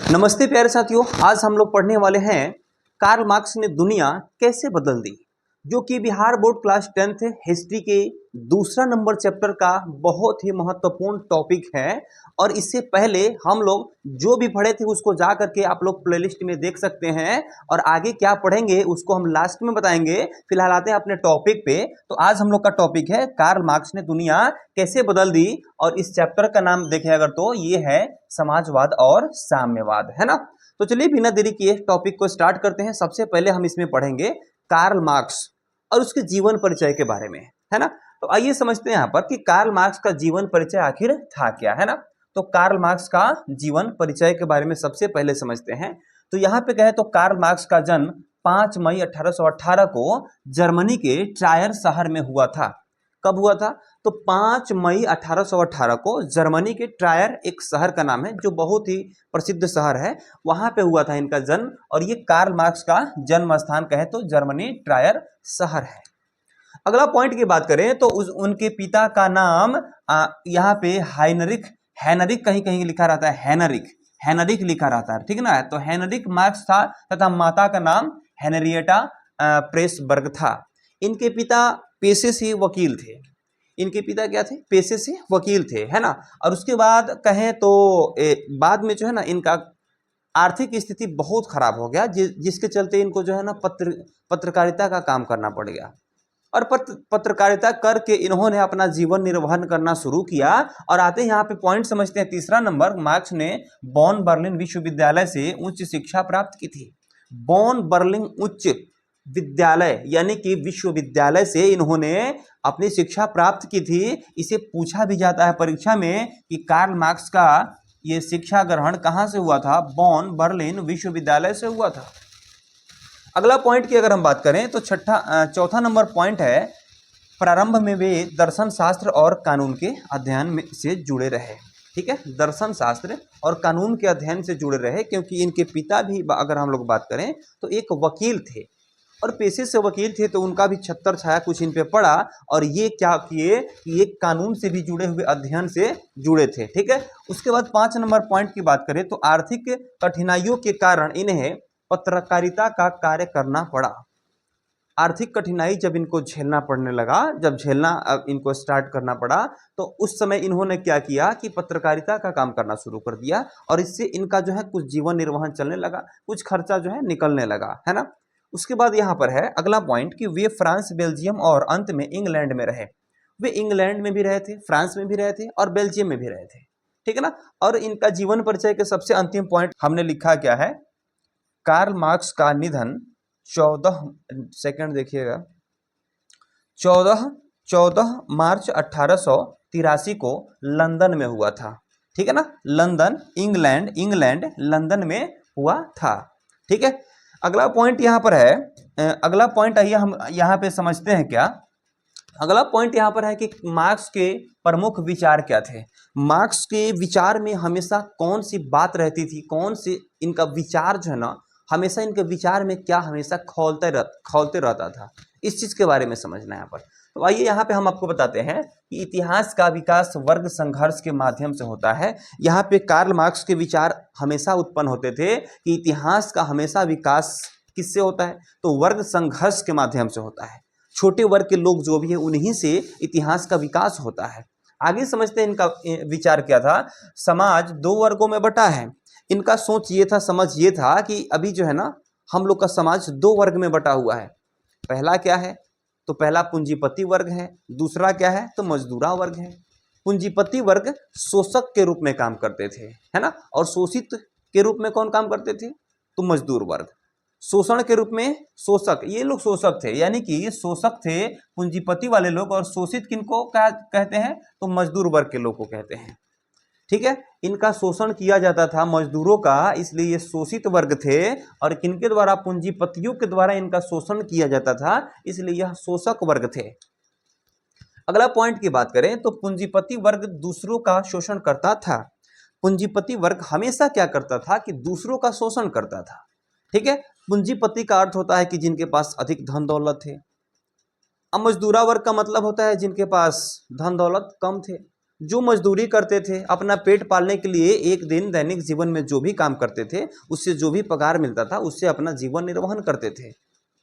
नमस्ते प्यारे साथियों, आज हम लोग पढ़ने वाले हैं कार्ल मार्क्स ने दुनिया कैसे बदल दी, जो कि Bihar board class 10th history के दूसरा नंबर चैप्टर का बहुत ही महत्वपूर्ण टॉपिक है। और इससे पहले हम लोग जो भी पढ़े थे उसको जा करके आप लोग प्लेलिस्ट में देख सकते हैं, और आगे क्या पढ़ेंगे उसको हम लास्ट में बताएंगे। फिलहाल आते हैं अपने टॉपिक पे। तो आज हम लोग का टॉपिक है कार्ल मार्क्स ने दुनिया कैसे बदल दी, और इस चैप्टर का नाम देखें अगर तो ये है समाजवाद और साम्यवाद, है ना। तो चलिए बिना देरी किए टॉपिक को स्टार्ट करते हैं। सबसे पहले हम इसमें पढ़ेंगे कार्ल मार्क्स और उसके जीवन परिचय के बारे में, है ना। तो आइए समझते हैं यहाँ पर कि कार्ल मार्क्स का जीवन परिचय आखिर था क्या, है ना। तो कार्ल मार्क्स का जीवन परिचय के बारे में सबसे पहले समझते हैं। तो यहाँ पे कहे तो कार्ल मार्क्स का जन्म 5 मई 1818 को जर्मनी के ट्रायर शहर में हुआ था। कब हुआ था? तो 5 मई 1818 को जर्मनी के ट्रायर एक शहर का नाम है, जो बहुत ही प्रसिद्ध शहर है, वहां पे हुआ था इनका जन्म। और ये कार्ल मार्क्स का जन्म स्थान कहे तो जर्मनी ट्रायर शहर है। अगला पॉइंट की बात करें तो उनके पिता का नाम यहाँ पे हाइनरिक हेनरिक कहीं कहीं लिखा रहता है, हेनरिक लिखा रहता है, ठीक ना। तो हेनरिक मार्क्स था तथा माता का नाम हेनरिएटा प्रेसबर्ग था। इनके पिता पेशे से वकील थे। इनके पिता क्या थे? पेशे से वकील थे, है ना। और उसके बाद कहें तो बाद में जो है ना इनका आर्थिक स्थिति बहुत खराब हो गया, जिसके चलते इनको जो है ना पत्रकारिता का काम करना पड़ गया। और पत्रकारिता करके इन्होंने अपना जीवन निर्वहन करना शुरू किया। और आते हैं यहाँ पे पॉइंट समझते हैं। तीसरा नंबर, मार्क्स ने बॉन बर्लिन विश्वविद्यालय से उच्च शिक्षा प्राप्त की थी। बॉन बर्लिन उच्च विद्यालय यानी कि विश्वविद्यालय से इन्होंने अपनी शिक्षा प्राप्त की थी। इसे पूछा भी जाता है परीक्षा में कि कार्ल मार्क्स का ये शिक्षा ग्रहण कहाँ से हुआ था? बॉन बर्लिन विश्वविद्यालय से हुआ था। अगला पॉइंट की अगर हम बात करें तो चौथा नंबर पॉइंट है, प्रारंभ में वे दर्शन शास्त्र और कानून के अध्ययन में से जुड़े रहे। ठीक है, दर्शन शास्त्र और कानून के अध्ययन से जुड़े रहे, क्योंकि इनके पिता भी अगर हम लोग बात करें तो एक वकील थे और पेशे से वकील थे, तो उनका भी छत्तर छाया कुछ इन पे पड़ा। और ये क्या किए कि एक कानून से भी जुड़े हुए अध्ययन से जुड़े थे। ठीक है, उसके बाद 5 नंबर पॉइंट की बात करें तो आर्थिक कठिनाइयों के कारण इन्हें पत्रकारिता का कार्य करना पड़ा। आर्थिक कठिनाई जब इनको झेलना पड़ने लगा, जब झेलना अब इनको स्टार्ट करना पड़ा, तो उस समय इन्होंने क्या किया कि पत्रकारिता का काम करना शुरू कर दिया। और इससे इनका जो है कुछ जीवन निर्वहन चलने लगा, कुछ खर्चा जो है निकलने लगा, है ना। उसके बाद यहाँ पर है अगला पॉइंट कि वे फ्रांस, बेल्जियम और अंत में इंग्लैंड में रहे। वे इंग्लैंड में भी रहे थे, फ्रांस में भी रहे थे और बेल्जियम में भी रहे थे, ठीक है ना। और इनका जीवन परिचय के सबसे अंतिम पॉइंट हमने लिखा क्या है? कार्ल मार्क्स का निधन 14 सेकंड देखिएगा, 14 मार्च 1883 को लंदन में हुआ था। ठीक है ना, लंदन, इंग्लैंड लंदन में हुआ था। ठीक है, अगला पॉइंट यहाँ पर है, अगला पॉइंट आइए हम यहाँ पे समझते हैं क्या। अगला पॉइंट यहाँ पर है कि मार्क्स के प्रमुख विचार क्या थे। मार्क्स के विचार में हमेशा कौन सी बात रहती थी, कौन सी इनका विचार जो है ना, हमेशा इनके विचार में क्या हमेशा खौलते रहता था, इस चीज के बारे में समझना है यहाँ पर। तो आइए यहाँ पे हम आपको बताते हैं कि इतिहास का विकास वर्ग संघर्ष के माध्यम से होता है। यहाँ पे कार्ल मार्क्स के विचार हमेशा उत्पन्न होते थे कि इतिहास का हमेशा विकास किससे होता है? तो वर्ग संघर्ष के माध्यम से होता है। छोटे वर्ग के लोग जो भी है उन्हीं से इतिहास का विकास होता है। आगे समझते हैं इनका विचार क्या था। समाज 2 वर्गों में बटा है। इनका सोच ये था, समझ ये था कि अभी जो है ना हम लोग का समाज 2 वर्ग में बटा हुआ है। पहला क्या है? तो पहला पूंजीपति वर्ग है, दूसरा क्या है? तो मजदूरा वर्ग है। पूंजीपति वर्ग शोषक के रूप में काम करते थे, है ना, और शोषित के रूप में कौन काम करते थे? तो मजदूर वर्ग। शोषण के रूप में शोषक, ये लोग शोषक थे, यानी कि शोषक थे पूंजीपति वाले लोग, और शोषित किनको कहते हैं? तो मजदूर वर्ग के लोग को कहते हैं। ठीक है, इनका शोषण किया जाता था मजदूरों का, इसलिए ये शोषित वर्ग थे। और किनके द्वारा? पूंजीपतियों के द्वारा इनका शोषण किया जाता था, इसलिए यह शोषक वर्ग थे। अगला पॉइंट की बात करें तो पूंजीपति वर्ग दूसरों का शोषण करता था। पूंजीपति वर्ग हमेशा क्या करता था कि दूसरों का शोषण करता था। ठीक है, पूंजीपति का अर्थ होता है कि जिनके पास अधिक धन दौलत है। अब मजदूरा वर्ग का मतलब होता है जिनके पास धन दौलत कम थे। जो मजदूरी करते थे अपना पेट पालने के लिए, एक दिन दैनिक जीवन में जो भी काम करते थे उससे जो भी पगार मिलता था उससे अपना जीवन निर्वहन करते थे,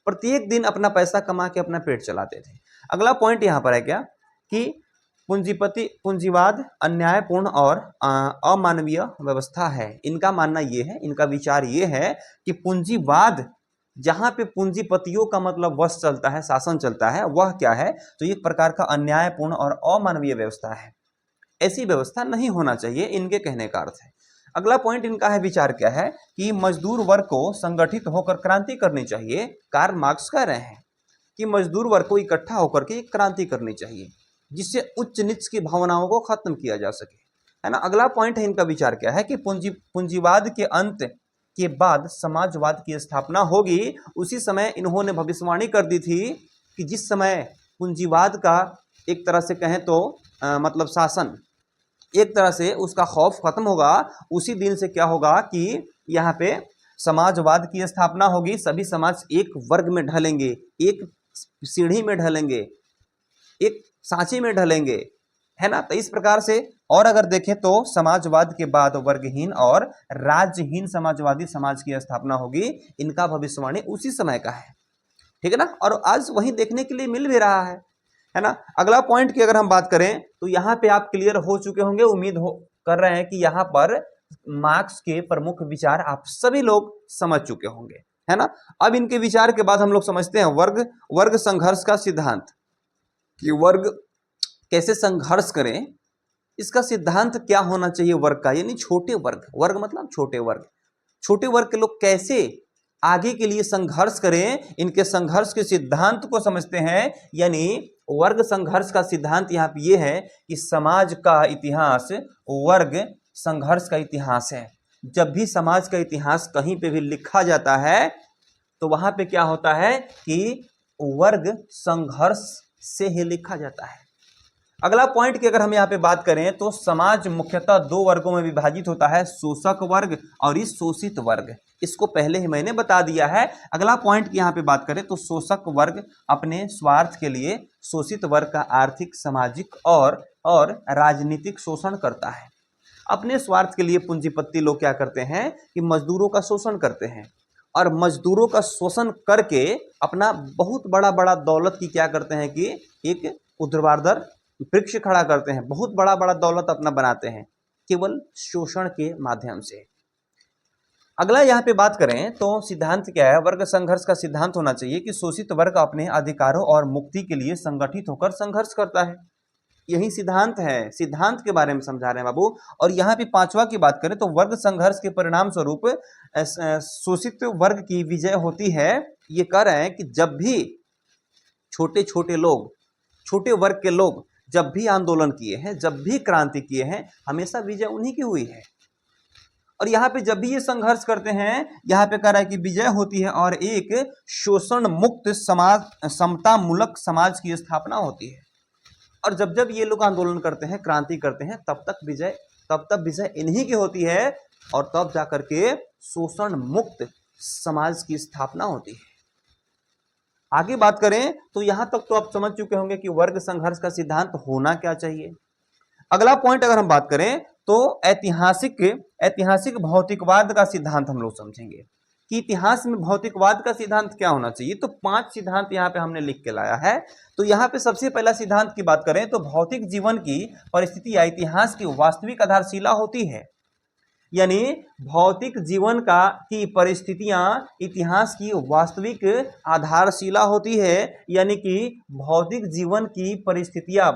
प्रत्येक दिन अपना पैसा कमा के अपना पेट चलाते थे। अगला पॉइंट यहाँ पर है क्या कि पूंजीवाद अन्यायपूर्ण और अमानवीय व्यवस्था है। इनका मानना ये है, इनका विचार ये है कि पूंजीवाद जहां पे पूंजीपतियों का मतलब वश चलता है, शासन चलता है, वह क्या है तो एक प्रकार का अन्यायपूर्ण और अमानवीय व्यवस्था है। ऐसी व्यवस्था नहीं होना चाहिए, इनके कहने का अर्थ है। अगला पॉइंट इनका है, विचार क्या है कि मजदूर वर्ग को संगठित होकर क्रांति करनी चाहिए। कार्ल मार्क्स कह रहे हैं कि मजदूर वर्ग को इकट्ठा होकर के क्रांति करनी चाहिए जिससे उच्च नीच की भावनाओं को खत्म किया जा सके, है ना। अगला पॉइंट है, इनका विचार क्या है कि पूंजीवाद के अंत के बाद समाजवाद की स्थापना होगी। उसी समय इन्होंने भविष्यवाणी कर दी थी कि जिस समय पूंजीवाद का एक तरह से कहें तो मतलब शासन, एक तरह से उसका खौफ खत्म होगा, उसी दिन से क्या होगा कि यहाँ पे समाजवाद की स्थापना होगी। सभी समाज एक वर्ग में ढलेंगे, एक सीढ़ी में ढलेंगे, एक सांचे में ढलेंगे, है ना। तो इस प्रकार से, और अगर देखें तो समाजवाद के बाद वर्गहीन और राज्यहीन समाजवादी समाज की स्थापना होगी। इनका भविष्यवाणी उसी समय का है, ठीक है ना, और आज वही देखने के लिए मिल भी रहा है ना। अगला पॉइंट की अगर हम बात करें तो यहाँ पे आप क्लियर हो चुके होंगे, उम्मीद कर रहे हैं कि यहाँ पर मार्क्स के प्रमुख विचार आप सभी लोग समझ चुके होंगे, है ना। अब इनके विचार के बाद हम लोग समझते हैं वर्ग संघर्ष का सिद्धांत, कि वर्ग कैसे संघर्ष करें, इसका सिद्धांत क्या होना चाहिए वर्ग का, यानी छोटे वर्ग, वर्ग मतलब छोटे वर्ग, छोटे वर्ग के लोग कैसे आगे के लिए संघर्ष करें, इनके संघर्ष के सिद्धांत को समझते हैं। यानी वर्ग संघर्ष का सिद्धांत यहाँ पे ये है कि समाज का इतिहास वर्ग संघर्ष का इतिहास है। जब भी समाज का इतिहास कहीं पे भी लिखा जाता है तो वहां पे क्या होता है कि वर्ग संघर्ष से ही लिखा जाता है। अगला पॉइंट की अगर हम यहाँ पे बात करें तो समाज मुख्यतः दो वर्गों में विभाजित होता है, शोषक वर्ग और इस शोषित वर्ग। इसको पहले ही मैंने बता दिया है। अगला पॉइंट की यहाँ पे बात करें तो शोषक वर्ग अपने स्वार्थ के लिए शोषित वर्ग का आर्थिक, सामाजिक और राजनीतिक शोषण करता है। अपने स्वार्थ के लिए पूंजीपति लोग क्या करते हैं कि मजदूरों का शोषण करते हैं, और मजदूरों का शोषण करके अपना बहुत बड़ा बड़ा दौलत की क्या करते हैं कि एक ऊर्ध्वाधर वृक्ष खड़ा करते हैं, बहुत बड़ा बड़ा दौलत अपना बनाते हैं केवल शोषण के माध्यम से। अगला यहाँ पे बात करें तो सिद्धांत क्या है, वर्ग संघर्ष का सिद्धांत होना चाहिए कि शोषित वर्ग अपने अधिकारों और मुक्ति के लिए संगठित होकर संघर्ष करता है। यही सिद्धांत है, सिद्धांत के बारे में समझा रहे हैं बाबू। और यहाँ पे पांचवा की बात करें तो वर्ग संघर्ष के परिणाम स्वरूप शोषित वर्ग की विजय होती है। ये कह रहे हैं कि जब भी छोटे छोटे लोग, छोटे वर्ग के लोग जब भी आंदोलन किए हैं, जब भी क्रांति किए हैं, हमेशा विजय उन्हीं की हुई है। और यहाँ पे जब भी ये संघर्ष करते हैं, यहाँ पे कह रहा है कि विजय होती है और एक शोषण मुक्त समाज, समता मूलक समाज की स्थापना होती है। और जब जब ये लोग आंदोलन करते हैं, क्रांति करते हैं, तब तक विजय इन्हीं की होती है, और तब जाकर के शोषण मुक्त समाज की स्थापना होती है। आगे बात करें तो यहां तक तो आप समझ चुके होंगे कि वर्ग संघर्ष का सिद्धांत होना क्या चाहिए। अगला पॉइंट अगर हम बात करें तो ऐतिहासिक भौतिकवाद का सिद्धांत हम लोग समझेंगे कि इतिहास में भौतिकवाद का सिद्धांत क्या होना चाहिए। तो 5 सिद्धांत यहाँ पे हमने लिख के लाया है। तो यहाँ पे सबसे पहला सिद्धांत की बात करें तो भौतिक जीवन की परिस्थिति या इतिहास की वास्तविक आधारशिला होती है। यानी भौतिक जीवन की परिस्थितियां इतिहास की वास्तविक आधारशिला होती है। यानी कि भौतिक जीवन की परिस्थितियां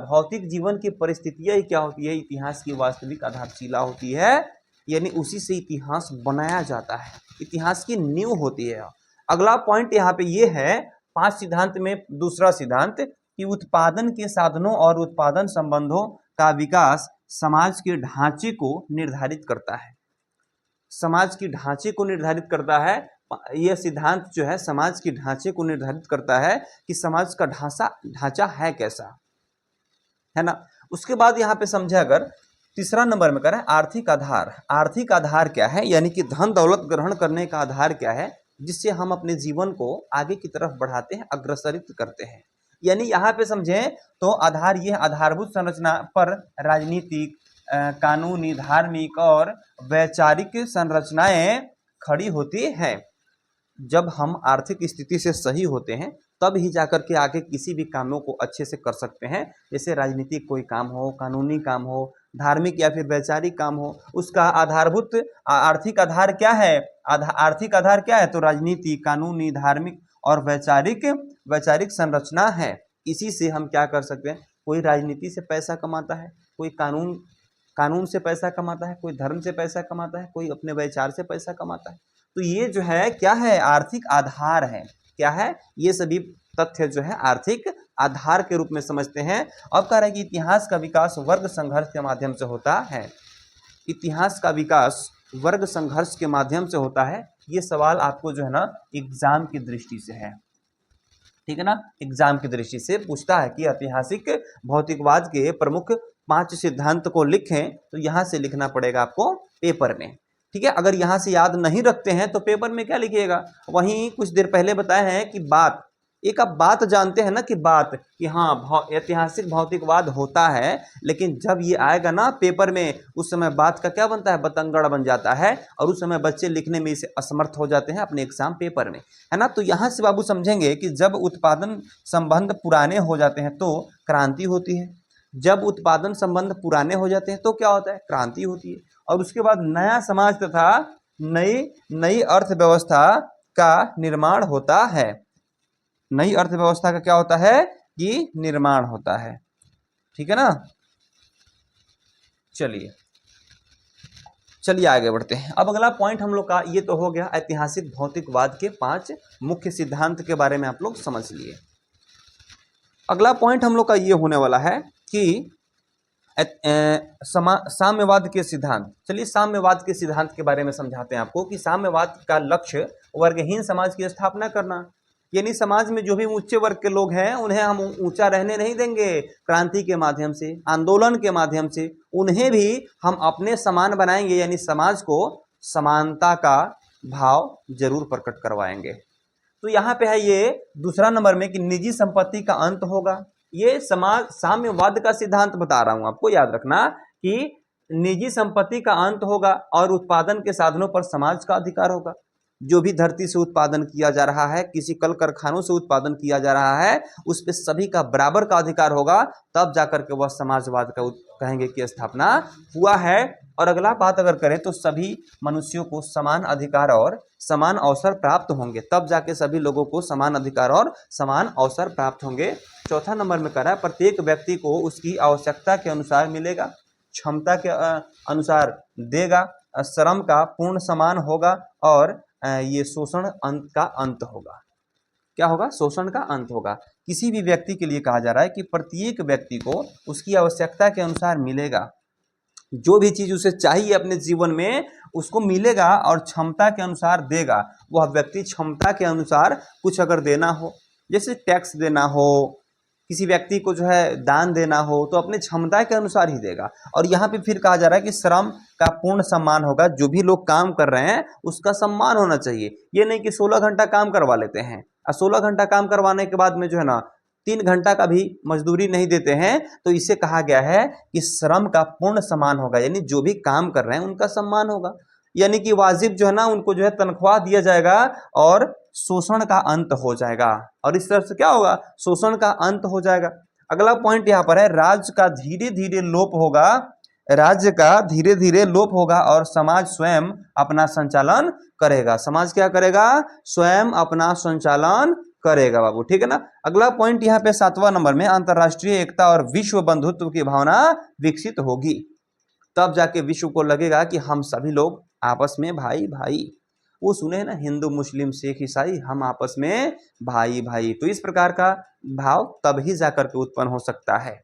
ही क्या होती है, इतिहास की वास्तविक आधारशिला होती है। यानी उसी से इतिहास बनाया जाता है, इतिहास की नींव होती है। अगला पॉइंट यहाँ पे ये है 5 सिद्धांत में दूसरा सिद्धांत कि उत्पादन के साधनों और उत्पादन संबंधों का विकास समाज के ढांचे को निर्धारित करता है। समाज की ढांचे को निर्धारित करता है। यह सिद्धांत जो है समाज की ढांचे को निर्धारित करता है कि समाज का ढांचा है कैसा, है ना। उसके बाद यहाँ पे समझे अगर तीसरा नंबर में करें आर्थिक आधार। आर्थिक आधार क्या है, यानी कि धन दौलत ग्रहण करने का आधार क्या है जिससे हम अपने जीवन को आगे की तरफ बढ़ाते हैं, अग्रसरित करते हैं। यानी यहाँ पे समझें तो आधार ये आधारभूत संरचना पर राजनीतिक, कानूनी, धार्मिक और वैचारिक संरचनाएं खड़ी होती हैं। जब हम आर्थिक स्थिति से सही होते हैं तब ही जाकर के आगे किसी भी कामों को अच्छे से कर सकते हैं। जैसे राजनीतिक कोई काम हो, कानूनी काम हो, धार्मिक या फिर वैचारिक काम हो, उसका आधारभूत आर्थिक आधार क्या है? आर्थिक आधार क्या है? तो राजनीति, कानूनी, धार्मिक और वैचारिक संरचना है। इसी से हम क्या कर सकते हैं? कोई राजनीति से पैसा कमाता है, कोई कानून से पैसा कमाता है, कोई धर्म से पैसा कमाता है, कोई अपने विचार से पैसा कमाता है। तो ये जो है क्या है? आर्थिक आधार है। क्या है? ये सभी तथ्य जो है आर्थिक आधार के रूप में समझते हैं। अब कह रहे हैं कि इतिहास का विकास वर्ग संघर्ष के माध्यम से होता है। इतिहास का विकास वर्ग संघर्ष के माध्यम से होता है। ये सवाल आपको जो है ना एग्जाम की दृष्टि से है, ठीक है ना, एग्जाम की दृष्टि से पूछता है कि ऐतिहासिक भौतिकवाद के प्रमुख 5 सिद्धांत को लिखें। तो यहां से लिखना पड़ेगा आपको पेपर में, ठीक है। अगर यहां से याद नहीं रखते हैं तो पेपर में क्या लिखिएगा? वहीं कुछ देर पहले बताया है कि बात, एक आप बात जानते हैं ना कि बात कि हाँ ऐतिहासिक भौतिकवाद होता है, लेकिन जब ये आएगा ना पेपर में उस समय बात का क्या बनता है? बतंगड़ बन जाता है और उस समय बच्चे लिखने में इसे असमर्थ हो जाते हैं अपने एग्जाम पेपर में, है ना। तो यहाँ से बाबू समझेंगे कि जब उत्पादन संबंध पुराने हो जाते हैं तो क्रांति होती है। जब उत्पादन संबंध पुराने हो जाते हैं तो क्या होता है? क्रांति होती है। और उसके बाद नया समाज तथा नई अर्थव्यवस्था का निर्माण होता है। नई अर्थव्यवस्था का क्या होता है? कि निर्माण होता है, ठीक है ना। चलिए आगे बढ़ते हैं। अब अगला पॉइंट हम लोग का ये तो हो गया ऐतिहासिक भौतिकवाद के 5 मुख्य सिद्धांत के बारे में आप लोग समझ लिए। अगला पॉइंट हम लोग का ये होने वाला है कि साम्यवाद के सिद्धांत। चलिए साम्यवाद के सिद्धांत के बारे में समझाते हैं आपको कि साम्यवाद का लक्ष्य वर्गहीन समाज की स्थापना करना। यानी समाज में जो भी उच्च वर्ग के लोग हैं उन्हें हम ऊंचा रहने नहीं देंगे। क्रांति के माध्यम से, आंदोलन के माध्यम से उन्हें भी हम अपने समान बनाएंगे, यानी समाज को समानता का भाव जरूर प्रकट करवाएंगे। तो यहाँ पे है ये दूसरा नंबर में कि निजी संपत्ति का अंत होगा। ये समाज साम्यवाद का सिद्धांत बता रहा हूं आपको, याद रखना कि निजी संपत्ति का अंत होगा और उत्पादन के साधनों पर समाज का अधिकार होगा। जो भी धरती से उत्पादन किया जा रहा है, किसी कल कारखानों से उत्पादन किया जा रहा है, उस पे सभी का बराबर का अधिकार होगा, तब जाकर के वह समाजवाद का कहेंगे कि स्थापना हुआ है। और अगला बात अगर करें तो सभी मनुष्यों को समान अधिकार और समान अवसर प्राप्त होंगे, तब जाके सभी लोगों को समान अधिकार और समान अवसर प्राप्त होंगे। चौथा नंबर में कह रहा है प्रत्येक व्यक्ति को उसकी आवश्यकता के अनुसार मिलेगा, क्षमता के अनुसार देगा, श्रम का पूर्ण समान होगा और ये शोषण अंत का अंत होगा। क्या होगा? शोषण का अंत होगा। किसी भी व्यक्ति के लिए कहा जा रहा है कि प्रत्येक व्यक्ति को उसकी आवश्यकता के अनुसार मिलेगा, जो भी चीज उसे चाहिए अपने जीवन में उसको मिलेगा और क्षमता के अनुसार देगा। वह व्यक्ति क्षमता के अनुसार कुछ अगर देना हो, जैसे टैक्स देना हो, किसी व्यक्ति को जो है दान देना हो, तो अपने क्षमता के अनुसार ही देगा। और यहाँ पे फिर कहा जा रहा है कि श्रम का पूर्ण सम्मान होगा। जो भी लोग काम कर रहे हैं उसका सम्मान होना चाहिए। ये नहीं कि 16 घंटा काम करवा लेते हैं और 16 घंटा काम करवाने के बाद में जो है ना 3 घंटा का भी मजदूरी नहीं देते हैं। तो इसे कहा गया है कि श्रम का पूर्ण सम्मान होगा, यानी जो भी काम कर रहे हैं उनका सम्मान होगा, यानी कि वाजिब जो है ना उनको जो है तनख्वाह दिया जाएगा और शोषण का अंत हो जाएगा। और इस तरह से क्या होगा? शोषण का अंत हो जाएगा। अगला पॉइंट यहाँ पर है राज्य का धीरे धीरे लोप होगा। राज्य का धीरे धीरे लोप होगा और समाज स्वयं अपना संचालन करेगा। समाज क्या करेगा? स्वयं अपना संचालन करेगा बाबू, ठीक है ना। अगला पॉइंट यहाँ पे 7वां नंबर में अंतरराष्ट्रीय एकता और विश्व बंधुत्व की भावना विकसित होगी। तब जाके विश्व को लगेगा कि हम सभी लोग आपस में भाई भाई। वो सुने ना, हिंदू मुस्लिम सिख ईसाई हम आपस में भाई भाई। तो इस प्रकार का भाव तब ही जाकर के उत्पन्न हो सकता है।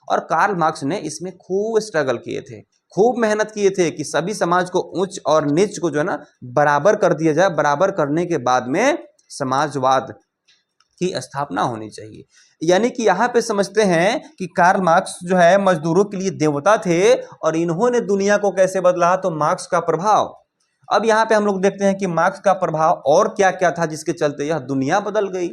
और कार्ल मार्क्स ने इसमें खूब स्ट्रगल किए थे, खूब मेहनत किए थे कि सभी समाज को उच्च और नीच को जो है ना बराबर कर दिया जाए। बराबर करने के बाद में समाजवाद की स्थापना होनी चाहिए। यानी कि यहाँ पे समझते हैं कि कार्ल मार्क्स जो है मजदूरों के लिए देवता थे और इन्होंने दुनिया को कैसे बदला? तो मार्क्स का प्रभाव। अब यहाँ पे हम लोग देखते हैं कि मार्क्स का प्रभाव और क्या क्या था जिसके चलते यह दुनिया बदल गई।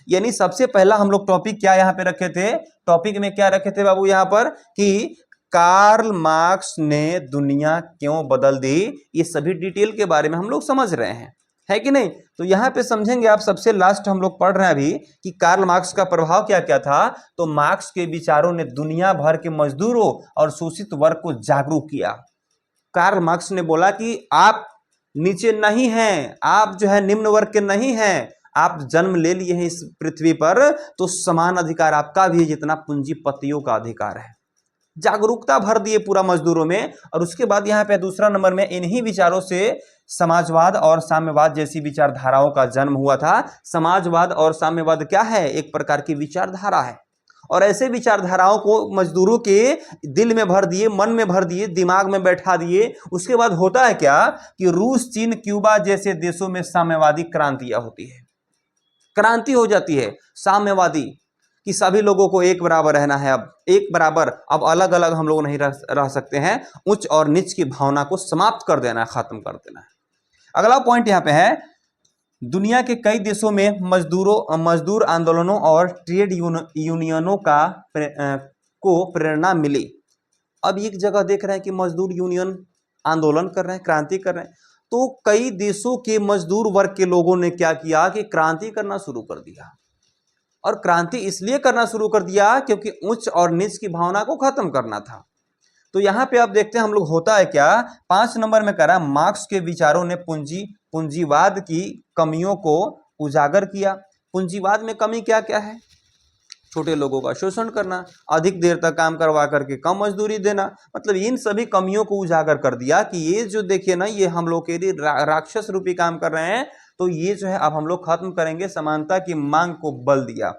यानी सबसे पहला हम लोग टॉपिक क्या यहाँ पे रखे थे, टॉपिक में क्या रखे थे बाबू यहाँ पर कि कार्ल मार्क्स ने दुनिया क्यों बदल दी। ये सभी डिटेल के बारे में हम लोग समझ रहे हैं, है कि नहीं। तो यहाँ पे समझेंगे आप, सबसे लास्ट हम लोग पढ़ रहे हैं अभी कि कार्ल मार्क्स का प्रभाव क्या क्या था। तो मार्क्स के विचारों ने दुनिया भर के मजदूरों और शोषित वर्ग को जागरूक किया। कार्ल मार्क्स ने बोला कि आप नीचे नहीं हैं, आप जो है निम्न वर्ग के नहीं हैं, आप जन्म ले लिए हैं इस पृथ्वी पर, तो समान अधिकार आपका भी है जितना पूंजीपतियों का अधिकार है। जागरूकता भर दिए पूरा मजदूरों में। और उसके बाद यहाँ पे दूसरा नंबर में इन्हीं विचारों से समाजवाद और साम्यवाद जैसी विचारधाराओं का जन्म हुआ था। समाजवाद और साम्यवाद क्या है, एक प्रकार की विचारधारा है। और ऐसे विचारधाराओं को मजदूरों के दिल में भर दिए, मन में भर दिए, दिमाग में बैठा दिए। उसके बाद होता है क्या कि रूस, चीन, क्यूबा जैसे देशों में साम्यवादी क्रांतियां होती है, क्रांति हो जाती है साम्यवादी कि सभी लोगों को एक बराबर रहना है, अब एक बराबर, अब अलग अलग हम लोग नहीं रह सकते हैं, उच्च और नीच की भावना को समाप्त कर देना है, खत्म कर देना है। अगला पॉइंट यहाँ पे है, दुनिया के कई देशों में मजदूर आंदोलनों और ट्रेड यूनियनों को प्रेरणा मिली। अब एक जगह देख रहे हैं कि मजदूर यूनियन आंदोलन कर रहे हैं, क्रांति कर रहे हैं, तो कई देशों के मजदूर वर्ग के लोगों ने क्या किया कि क्रांति करना शुरू कर दिया। और क्रांति इसलिए करना शुरू कर दिया क्योंकि उच्च और नीच की भावना को खत्म करना था। तो यहाँ पे आप देखते हैं हम लोग होता है क्या, 5 नंबर में कह रहा है मार्क्स के विचारों ने पूंजीवाद की कमियों को उजागर किया। पूंजीवाद में कमी क्या क्या है, छोटे लोगों का शोषण करना, अधिक देर तक काम करवा करके कम मजदूरी देना, मतलब इन सभी कमियों को उजागर कर दिया कि ये जो देखिए ना, ये हम लोग के लिए राक्षस रूपी काम कर रहे हैं, तो ये जो है अब हम लोग खत्म करेंगे। समानता की मांग को बल दिया।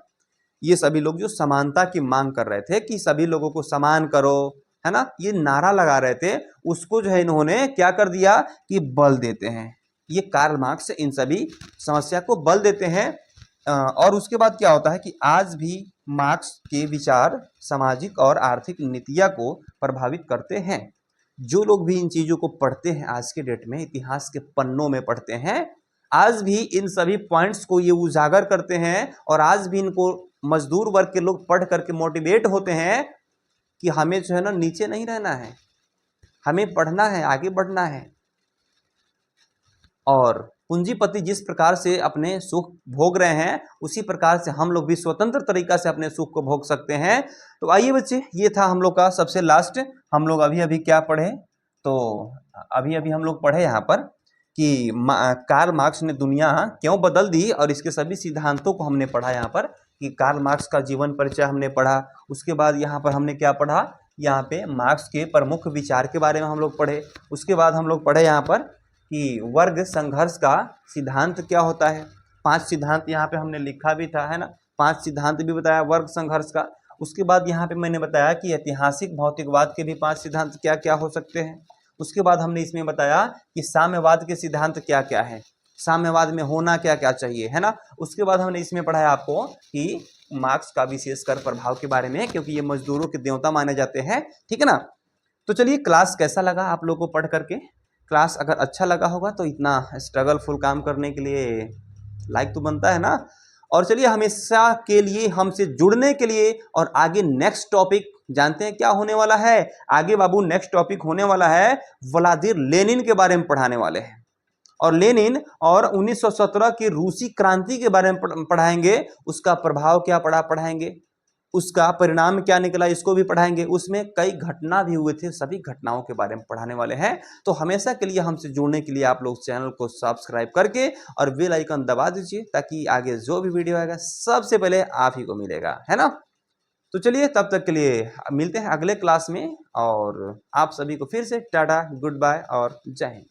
ये सभी लोग जो समानता की मांग कर रहे थे कि सभी लोगों को समान करो, है ना, ये नारा लगा रहे थे, उसको जो है इन्होंने क्या कर दिया कि बल देते हैं। ये कार्ल मार्क्स इन सभी समस्या को बल देते हैं। और उसके बाद क्या होता है कि आज भी मार्क्स के विचार सामाजिक और आर्थिक नीतियां को प्रभावित करते हैं। जो लोग भी इन चीजों को पढ़ते हैं आज के डेट में, इतिहास के पन्नों में पढ़ते हैं, आज भी इन सभी पॉइंट्स को ये उजागर करते हैं। और आज भी इनको मजदूर वर्ग के लोग पढ़ करके मोटिवेट होते हैं कि हमें जो है ना नीचे नहीं रहना है, हमें पढ़ना है, आगे बढ़ना है। और पूंजीपति जिस प्रकार से अपने सुख भोग रहे हैं, उसी प्रकार से हम लोग भी स्वतंत्र तरीका से अपने सुख को भोग सकते हैं। तो आइए बच्चे, ये था हम लोग का सबसे लास्ट। हम लोग अभी क्या पढ़े, तो अभी हम लोग पढ़े यहाँ पर कि कार्ल मार्क्स ने दुनिया क्यों बदल दी, और इसके सभी सिद्धांतों को हमने पढ़ा यहाँ पर कि कार्ल मार्क्स का जीवन परिचय हमने पढ़ा। उसके बाद यहाँ पर हमने क्या पढ़ा, यहाँ पे मार्क्स के प्रमुख विचार के बारे में हम लोग पढ़े। उसके बाद हम लोग पढ़े यहाँ पर कि वर्ग संघर्ष का सिद्धांत क्या होता है। 5 सिद्धांत यहाँ पे हमने लिखा भी था, है ना, 5 सिद्धांत भी बताया वर्ग संघर्ष का। उसके बाद यहाँ पे मैंने बताया कि ऐतिहासिक भौतिकवाद के भी 5 सिद्धांत क्या क्या हो सकते हैं। उसके बाद हमने इसमें बताया कि साम्यवाद के सिद्धांत क्या क्या है, साम्यवाद में होना क्या क्या चाहिए, है ना। उसके बाद हमने इसमें पढ़ाया आपको कि मार्क्स का विशेषकर प्रभाव के बारे में, क्योंकि ये मजदूरों के देवता माने जाते हैं, ठीक है ना। तो चलिए, क्लास कैसा लगा आप लोगों को पढ़ करके। क्लास अगर अच्छा लगा होगा तो इतना स्ट्रगलफुल काम करने के लिए लाइक तो बनता है ना। और चलिए, हमेशा के लिए हमसे जुड़ने के लिए, और आगे नेक्स्ट टॉपिक जानते हैं क्या होने वाला है। आगे बाबू नेक्स्ट टॉपिक होने वाला है व्लादिमीर लेनिन के बारे में पढ़ाने वाले हैं। और लेनिन और 1917 की रूसी क्रांति के बारे में पढ़ाएंगे, उसका प्रभाव क्या पड़ा पढ़ाएंगे, उसका परिणाम क्या निकला इसको भी पढ़ाएंगे। उसमें कई घटना भी हुए थे, सभी घटनाओं के बारे में पढ़ाने वाले हैं। तो हमेशा के लिए हमसे जुड़ने के लिए आप लोग चैनल को सब्सक्राइब करके और बेल आइकन दबा दीजिए, ताकि आगे जो भी वीडियो आएगा सबसे पहले आप ही को मिलेगा, है ना। तो चलिए, तब तक के लिए मिलते हैं अगले क्लास में, और आप सभी को फिर से टाटा, गुड बाय और जय हिंद।